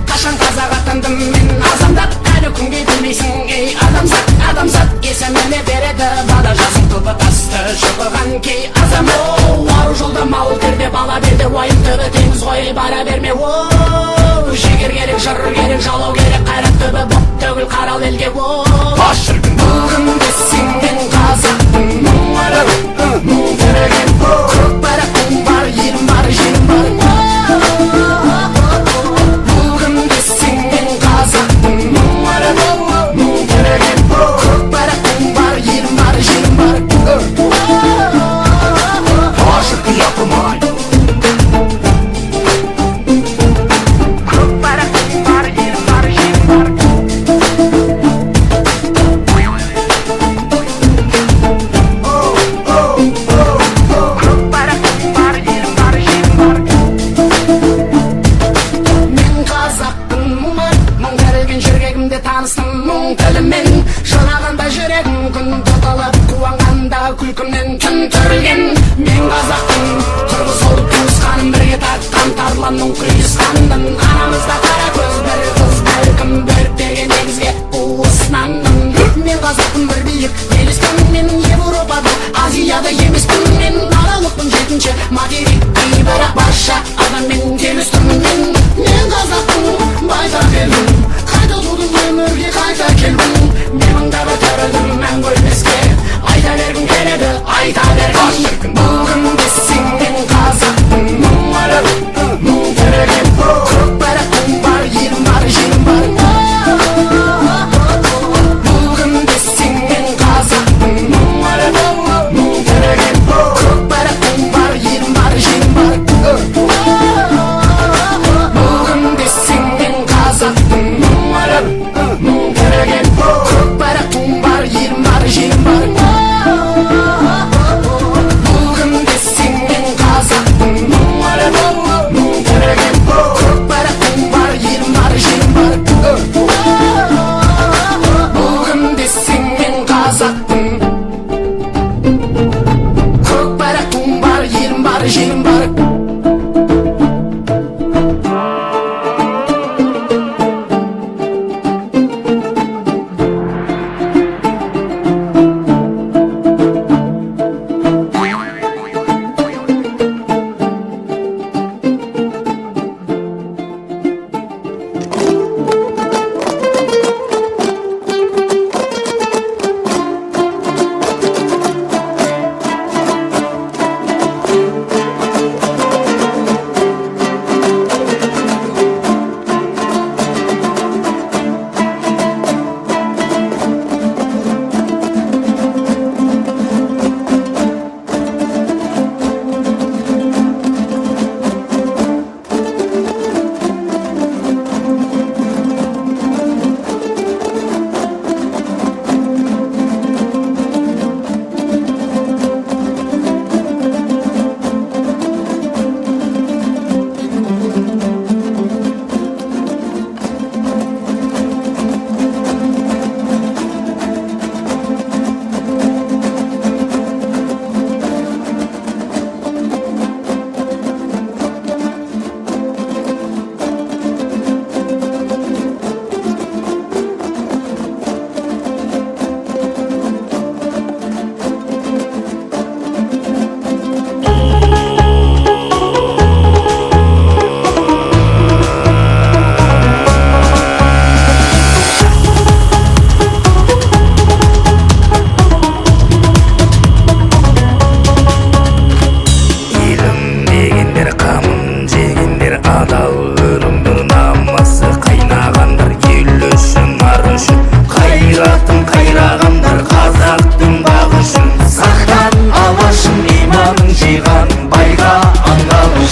Қашан қазақ атандым мен азамдап, әлі күнге білмейсің ей адамзат. Адамзат есіміне береді бада жасың тұлпы тасты шұқыған кей азам. Ару жолда мал терде бала берді, уайым түбі теңіз ғой бара берме. Жігер керек, жыр керек, жалау керек, қайрат түбі боп төгіл қарал елге. Бүгінде сен мен қазақпын, мұң тіреген көк байрақтың бар, елім бар, жерім бар. Мұң тілімен шынағанда жүрегім күн тұтылып, қуанғанда күлкімнен түн түрілген. Мен қазақтың қырғыз болып туысқаным, бірге тартқан тарланның құйысқандым. Арамызда қара көз бір қыз, бәлкім бөріктеген негізге уысынандым. Мен қазақтың бір биік елеспін, мен Европада, Азияда емеспін. Мен аралықпын жетінші материк, бірақ барша адаммен келістім. Мен қазақтың байтақ елмін, қайта тудым өмірге қайта келдім.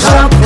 қарап